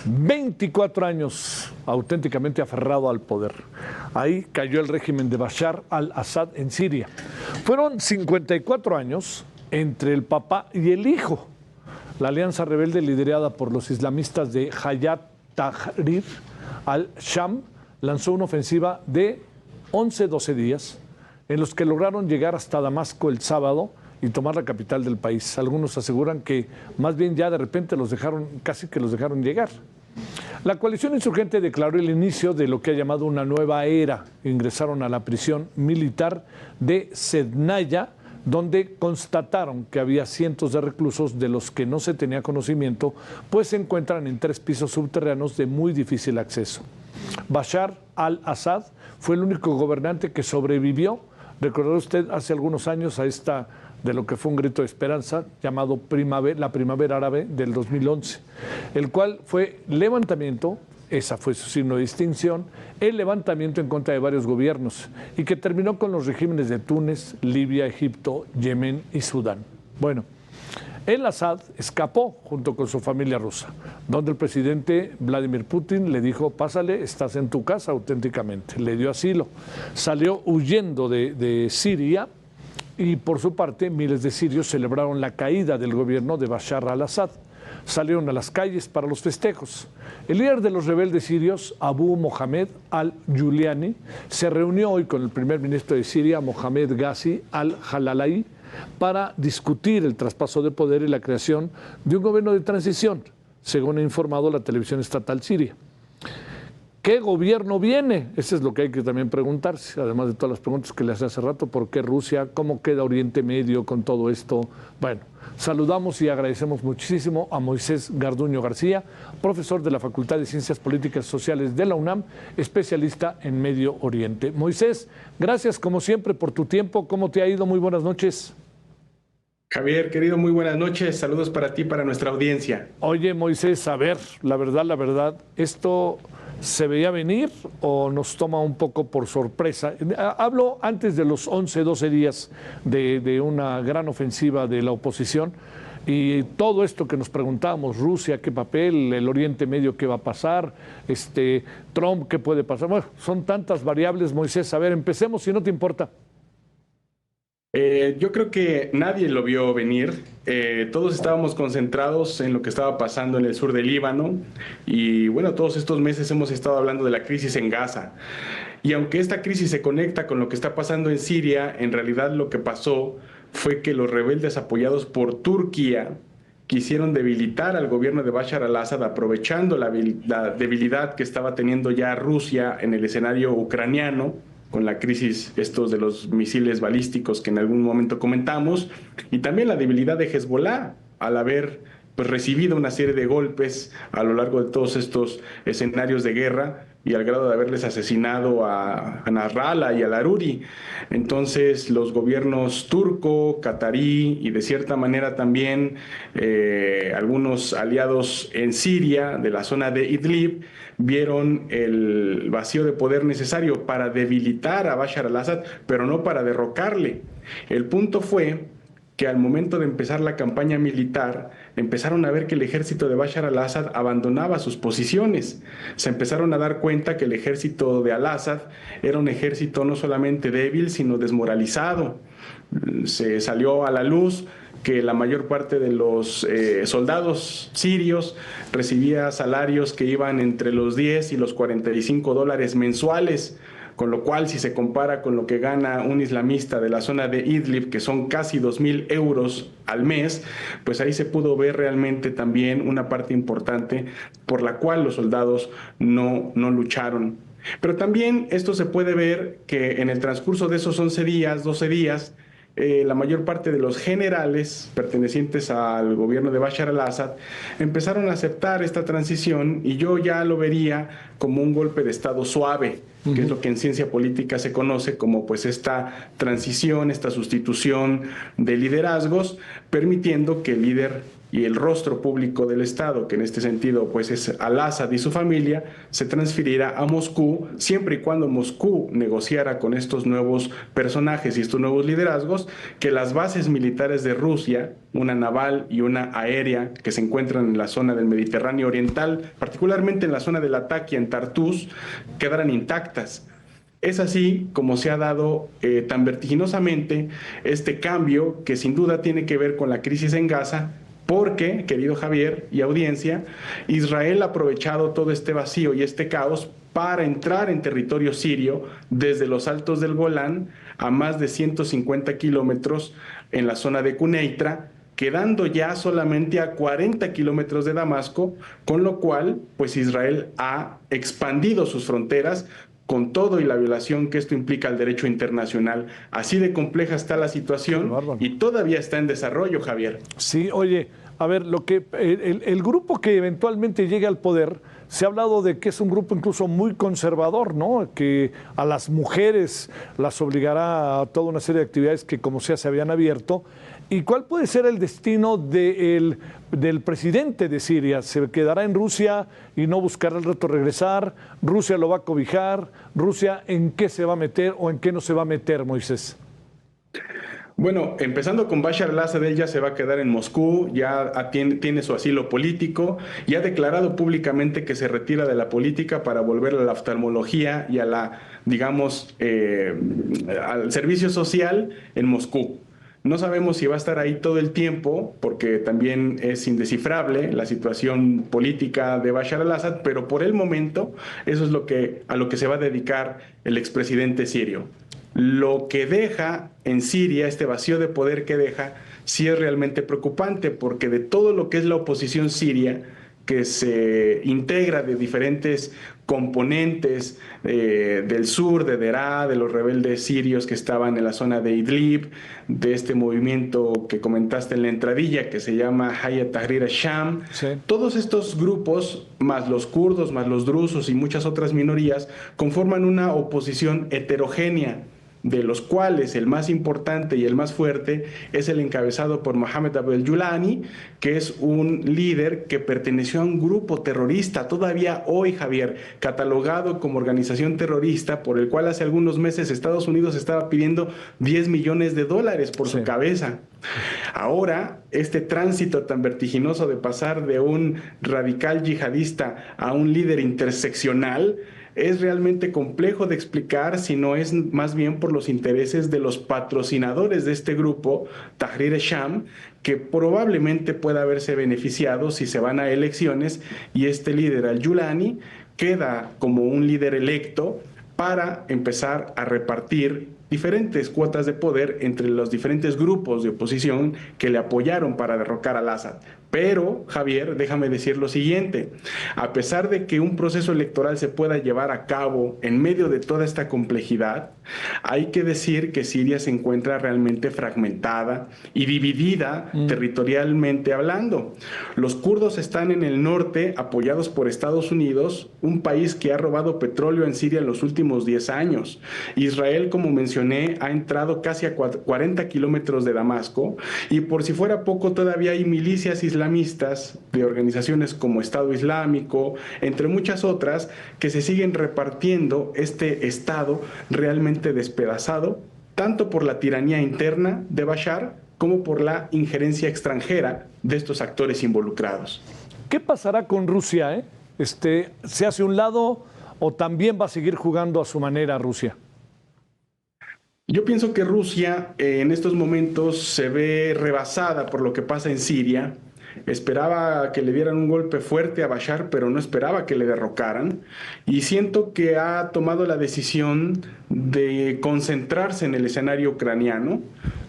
24 años auténticamente aferrado al poder. Ahí cayó el régimen de Bashar al-Assad en Siria. Fueron 54 años entre el papá y el hijo. La alianza rebelde liderada por los islamistas de Hayat Tahrir al-Sham lanzó una ofensiva de 11-12 días en los que lograron llegar hasta Damasco el sábado y tomar la capital del país. Algunos aseguran que más bien ya de repente casi que los dejaron llegar. La coalición insurgente declaró el inicio de lo que ha llamado una nueva era. Ingresaron a la prisión militar de Sednaya, donde constataron que había cientos de reclusos de los que no se tenía conocimiento, pues se encuentran en 3 pisos subterráneos de muy difícil acceso. Bashar al-Assad fue el único gobernante que sobrevivió. Recordará usted hace algunos años a esta de lo que fue un grito de esperanza llamado la Primavera Árabe del 2011, el cual fue levantamiento, esa fue su signo de distinción, el levantamiento en contra de varios gobiernos y que terminó con los regímenes de Túnez, Libia, Egipto, Yemen y Sudán. Bueno, el Assad escapó junto con su familia rusa, donde el presidente Vladimir Putin le dijo: pásale, estás en tu casa auténticamente. Le dio asilo, salió huyendo de Siria. Y por su parte, miles de sirios celebraron la caída del gobierno de Bashar al-Assad. Salieron a las calles para los festejos. El líder de los rebeldes sirios, Abu Mohamed al-Juliani, se reunió hoy con el primer ministro de Siria, Mohamed Ghazi al-Jalalayi, para discutir el traspaso de poder y la creación de un gobierno de transición, según ha informado la televisión estatal siria. ¿Qué gobierno viene? Eso es lo que hay que también preguntarse, además de todas las preguntas que le hace hace rato. ¿Por qué Rusia? ¿Cómo queda Oriente Medio con todo esto? Bueno, saludamos y agradecemos muchísimo a Moisés Garduño García, profesor de la Facultad de Ciencias Políticas y Sociales de la UNAM, especialista en Medio Oriente. Moisés, gracias como siempre por tu tiempo. ¿Cómo te ha ido? Muy buenas noches. Javier, querido, muy buenas noches. Saludos para ti, para nuestra audiencia. Oye, Moisés, a ver, la verdad, ¿esto se veía venir o nos toma un poco por sorpresa? Hablo antes de los 11-12 días de una gran ofensiva de la oposición y todo esto que nos preguntábamos: Rusia, ¿qué papel? El Oriente Medio, ¿qué va a pasar? Trump, ¿qué puede pasar? Bueno, son tantas variables, Moisés. A ver, empecemos, si no te importa. Yo creo que nadie lo vio venir. Todos estábamos concentrados en lo que estaba pasando en el sur del Líbano y bueno, todos estos meses hemos estado hablando de la crisis en Gaza. Y aunque esta crisis se conecta con lo que está pasando en Siria, en realidad lo que pasó fue que los rebeldes apoyados por Turquía quisieron debilitar al gobierno de Bashar al-Assad, aprovechando la debilidad que estaba teniendo ya Rusia en el escenario ucraniano, con la crisis estos de los misiles balísticos que en algún momento comentamos, y también la debilidad de Hezbollah al haber recibido una serie de golpes a lo largo de todos estos escenarios de guerra y al grado de haberles asesinado a Nasrallah y a Laruri. Entonces los gobiernos turco, catarí y de cierta manera también algunos aliados en Siria, de la zona de Idlib, vieron el vacío de poder necesario para debilitar a Bashar al-Assad, pero no para derrocarle. El punto fue que al momento de empezar la campaña militar, empezaron a ver que el ejército de Bashar al-Assad abandonaba sus posiciones. Se empezaron a dar cuenta que el ejército de al-Assad era un ejército no solamente débil, sino desmoralizado. Se salió a la luz que la mayor parte de los soldados sirios recibía salarios que iban entre los 10 y los $45 mensuales, con lo cual, si se compara con lo que gana un islamista de la zona de Idlib, que son casi 2.000 euros al mes, pues ahí se pudo ver realmente también una parte importante por la cual los soldados no lucharon. Pero también esto se puede ver que en el transcurso de esos 11 días, 12 días, la mayor parte de los generales pertenecientes al gobierno de Bashar al-Assad empezaron a aceptar esta transición, y yo ya lo vería como un golpe de Estado suave, que es lo que en ciencia política se conoce como pues esta transición, esta sustitución de liderazgos, permitiendo que el líder y el rostro público del Estado, que en este sentido pues es Al-Assad y su familia, se transferirá a Moscú, siempre y cuando Moscú negociara con estos nuevos personajes y estos nuevos liderazgos, que las bases militares de Rusia, una naval y una aérea, que se encuentran en la zona del Mediterráneo Oriental, particularmente en la zona de Latakia, en Tartus, quedaran intactas. Es así como se ha dado tan vertiginosamente este cambio que sin duda tiene que ver con la crisis en Gaza, porque, querido Javier y audiencia, Israel ha aprovechado todo este vacío y este caos para entrar en territorio sirio desde los altos del Golán a más de 150 kilómetros en la zona de Quneitra, quedando ya solamente a 40 kilómetros de Damasco, con lo cual, pues Israel ha expandido sus fronteras con todo y la violación que esto implica al derecho internacional. Así de compleja está la situación y todavía está en desarrollo, Javier. Sí, oye, a ver, el grupo que eventualmente llegue al poder, se ha hablado de que es un grupo incluso muy conservador, ¿no? Que a las mujeres las obligará a toda una serie de actividades que como sea se habían abierto. ¿Y cuál puede ser el destino del presidente de Siria? ¿Se quedará en Rusia y no buscará el reto regresar? ¿Rusia lo va a cobijar? ¿Rusia en qué se va a meter o en qué no se va a meter, Moisés? Bueno, empezando con Bashar al-Assad, él ya se va a quedar en Moscú, ya tiene su asilo político y ha declarado públicamente que se retira de la política para volver a la oftalmología y a la, digamos, al servicio social en Moscú. No sabemos si va a estar ahí todo el tiempo, porque también es indescifrable la situación política de Bashar al-Assad, pero por el momento eso es a lo que se va a dedicar el expresidente sirio. Lo que deja en Siria, este vacío de poder que deja, sí es realmente preocupante, porque de todo lo que es la oposición siria, que se integra de diferentes componentes del sur, de Deraa, de los rebeldes sirios que estaban en la zona de Idlib, de este movimiento que comentaste en la entradilla que se llama Hayat Tahrir al-Sham. Sí. Todos estos grupos, más los kurdos, más los drusos y muchas otras minorías, conforman una oposición heterogénea, de los cuales el más importante y el más fuerte es el encabezado por Mohammed Abdel-Julani, que es un líder que perteneció a un grupo terrorista, todavía hoy, Javier, catalogado como organización terrorista, por el cual hace algunos meses Estados Unidos estaba pidiendo $10 millones por su cabeza. Ahora, este tránsito tan vertiginoso de pasar de un radical yihadista a un líder interseccional es realmente complejo de explicar, si no es más bien por los intereses de los patrocinadores de este grupo, Tahrir al-Sham, que probablemente pueda haberse beneficiado si se van a elecciones y este líder, al-Julani, queda como un líder electo para empezar a repartir diferentes cuotas de poder entre los diferentes grupos de oposición que le apoyaron para derrocar al Assad. Pero, Javier, déjame decir lo siguiente: a pesar de que un proceso electoral se pueda llevar a cabo en medio de toda esta complejidad, hay que decir que Siria se encuentra realmente fragmentada y dividida territorialmente hablando. Los kurdos están en el norte, apoyados por Estados Unidos, un país que ha robado petróleo en Siria en los últimos 10 años. Israel, como mencioné, ha entrado casi a 40 kilómetros de Damasco, y por si fuera poco, todavía hay milicias islamistas de organizaciones como Estado Islámico, entre muchas otras, que se siguen repartiendo este Estado realmente despedazado, tanto por la tiranía interna de Bashar como por la injerencia extranjera de estos actores involucrados. ¿Qué pasará con Rusia? ¿Se hace un lado o también va a seguir jugando a su manera Rusia? Yo pienso que Rusia en estos momentos se ve rebasada por lo que pasa en Siria. Esperaba que le dieran un golpe fuerte a Bashar, pero no esperaba que le derrocaran. Y siento que ha tomado la decisión de concentrarse en el escenario ucraniano.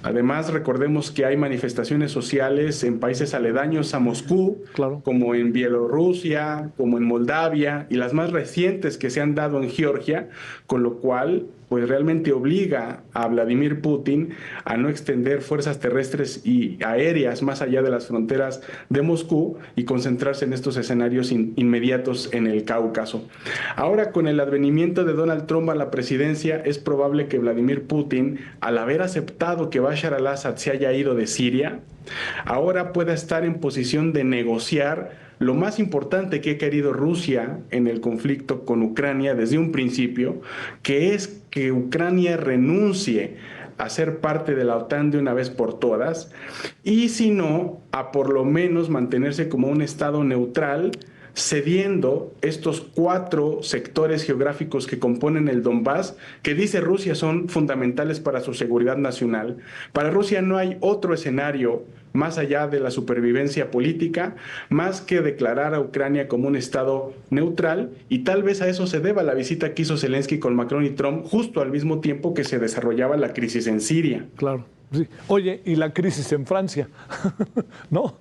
Además, recordemos que hay manifestaciones sociales en países aledaños a Moscú, claro, como en Bielorrusia, como en Moldavia, y las más recientes que se han dado en Georgia, con lo cual pues realmente obliga a Vladimir Putin a no extender fuerzas terrestres y aéreas más allá de las fronteras de Moscú y concentrarse en estos escenarios inmediatos en el Cáucaso. Ahora, con el advenimiento de Donald Trump a la presidencia, es probable que Vladimir Putin, al haber aceptado que Bashar al-Assad se haya ido de Siria, ahora pueda estar en posición de negociar lo más importante que ha querido Rusia en el conflicto con Ucrania desde un principio, que es que Ucrania renuncie a ser parte de la OTAN de una vez por todas, y si no, a por lo menos mantenerse como un estado neutral, cediendo estos 4 sectores geográficos que componen el Donbass, que dice Rusia son fundamentales para su seguridad nacional. Para Rusia no hay otro escenario más allá de la supervivencia política, más que declarar a Ucrania como un estado neutral, y tal vez a eso se deba la visita que hizo Zelensky con Macron y Trump justo al mismo tiempo que se desarrollaba la crisis en Siria. Claro. Sí. Oye, ¿y la crisis en Francia? ¿No?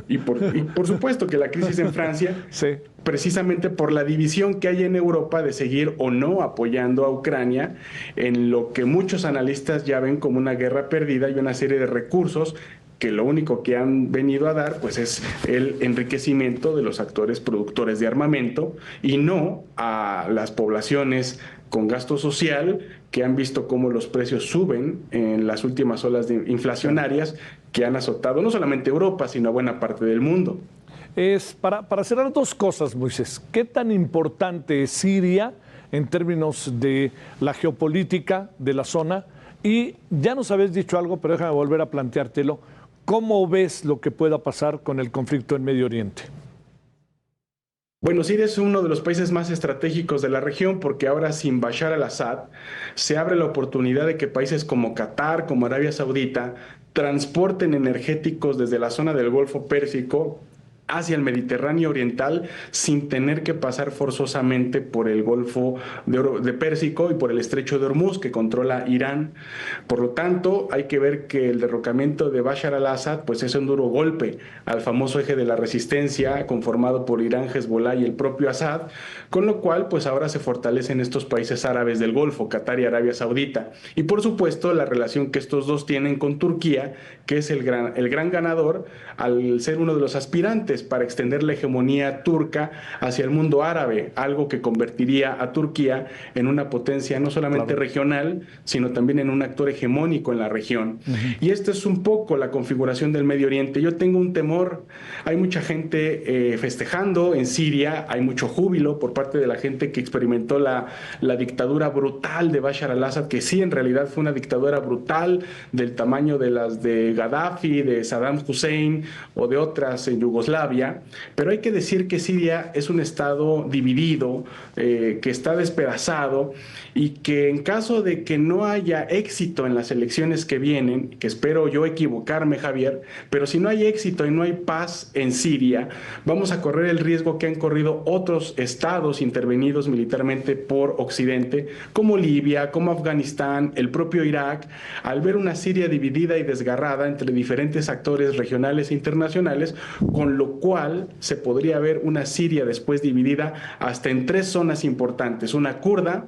Y por supuesto que la crisis en Francia, sí, precisamente por la división que hay en Europa de seguir o no apoyando a Ucrania en lo que muchos analistas ya ven como una guerra perdida y una serie de recursos que lo único que han venido a dar pues es el enriquecimiento de los actores productores de armamento y no a las poblaciones con gasto social que han visto cómo los precios suben en las últimas olas inflacionarias que han azotado no solamente Europa, sino a buena parte del mundo. Para cerrar 2 cosas, Moisés. ¿Qué tan importante es Siria en términos de la geopolítica de la zona? Y ya nos habéis dicho algo, pero déjame volver a planteártelo. ¿Cómo ves lo que pueda pasar con el conflicto en Medio Oriente? Bueno, Siria es uno de los países más estratégicos de la región porque ahora sin Bashar al-Assad se abre la oportunidad de que países como Qatar, como Arabia Saudita, transporten energéticos desde la zona del Golfo Pérsico hacia el Mediterráneo Oriental sin tener que pasar forzosamente por el Golfo de Pérsico y por el Estrecho de Hormuz que controla Irán. Por lo tanto, hay que ver que el derrocamiento de Bashar al-Assad pues es un duro golpe al famoso eje de la resistencia conformado por Irán, Hezbollah y el propio Assad, con lo cual pues ahora se fortalecen estos países árabes del Golfo, Qatar y Arabia Saudita. Y por supuesto, la relación que estos dos tienen con Turquía, que es el gran ganador al ser uno de los aspirantes para extender la hegemonía turca hacia el mundo árabe, algo que convertiría a Turquía en una potencia no solamente regional, sino también en un actor hegemónico en la región. Y esta es un poco la configuración del Medio Oriente. Yo tengo un temor, hay mucha gente festejando en Siria, hay mucho júbilo por parte de la gente que experimentó la dictadura brutal de Bashar al-Assad, que sí, en realidad fue una dictadura brutal del tamaño de las de Gaddafi, de Saddam Hussein o de otras en Yugoslavia. Pero hay que decir que Siria es un estado dividido, que está despedazado y que en caso de que no haya éxito en las elecciones que vienen, que espero yo equivocarme, Javier, pero si no hay éxito y no hay paz en Siria, vamos a correr el riesgo que han corrido otros estados intervenidos militarmente por Occidente, como Libia, como Afganistán, el propio Irak, al ver una Siria dividida y desgarrada entre diferentes actores regionales e internacionales, con lo cual se podría ver una Siria después dividida hasta en 3 zonas importantes, una kurda,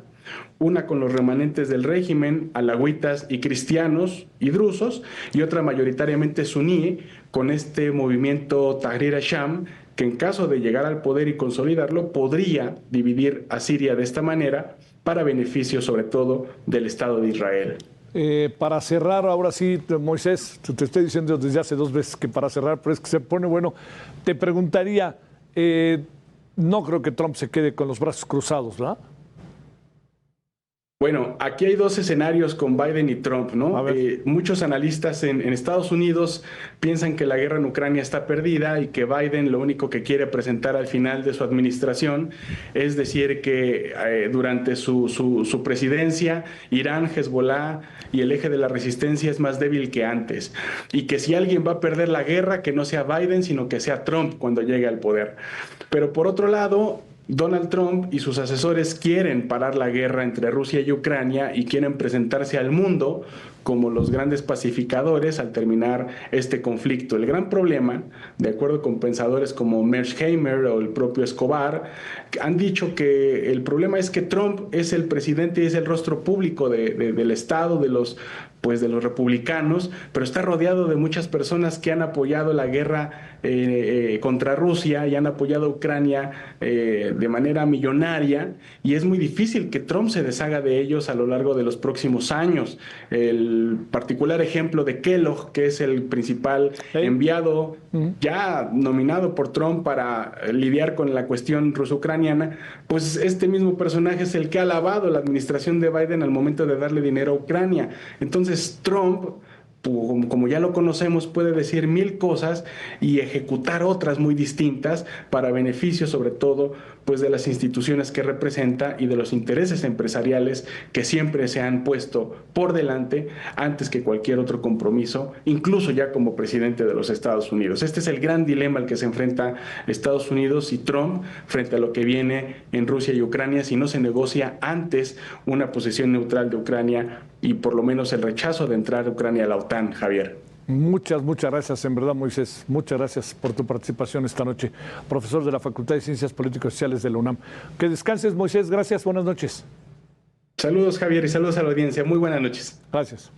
una con los remanentes del régimen, alawitas y cristianos y drusos, y otra mayoritariamente suní, con este movimiento Tahrir al-Sham, que en caso de llegar al poder y consolidarlo, podría dividir a Siria de esta manera, para beneficio sobre todo del Estado de Israel. Para cerrar, ahora sí, Moisés, te estoy diciendo desde hace 2 veces que para cerrar, pero es que se pone bueno. Te preguntaría, no creo que Trump se quede con los brazos cruzados, ¿verdad? Bueno, aquí hay 2 escenarios con Biden y Trump, ¿no? Muchos analistas en Estados Unidos piensan que la guerra en Ucrania está perdida y que Biden lo único que quiere presentar al final de su administración es decir que durante su presidencia Irán, Hezbollah y el eje de la resistencia es más débil que antes y que si alguien va a perder la guerra que no sea Biden sino que sea Trump cuando llegue al poder. Pero por otro lado, Donald Trump y sus asesores quieren parar la guerra entre Rusia y Ucrania y quieren presentarse al mundo como los grandes pacificadores al terminar este conflicto. El gran problema, de acuerdo con pensadores como Mearsheimer o el propio Escobar, han dicho que el problema es que Trump es el presidente y es el rostro público del Estado, de los republicanos, pero está rodeado de muchas personas que han apoyado la guerra contra Rusia y han apoyado a Ucrania de manera millonaria, y es muy difícil que Trump se deshaga de ellos a lo largo de los próximos años. El particular ejemplo de Kellogg, que es el principal enviado ya nominado por Trump para lidiar con la cuestión ruso-ucraniana, pues este mismo personaje es el que ha alabado la administración de Biden al momento de darle dinero a Ucrania. Entonces Trump, como ya lo conocemos, puede decir mil cosas y ejecutar otras muy distintas para beneficio sobre todo pues de las instituciones que representa y de los intereses empresariales que siempre se han puesto por delante antes que cualquier otro compromiso, incluso ya como presidente de los Estados Unidos. Este es el gran dilema al que se enfrenta Estados Unidos y Trump frente a lo que viene en Rusia y Ucrania si no se negocia antes una posición neutral de Ucrania y por lo menos el rechazo de entrar a Ucrania a la OTAN, Javier. Muchas gracias, en verdad, Moisés. Muchas gracias por tu participación esta noche. Profesor de la Facultad de Ciencias Políticas y Sociales de la UNAM. Que descanses, Moisés. Gracias, buenas noches. Saludos, Javier, y saludos a la audiencia. Muy buenas noches. Gracias.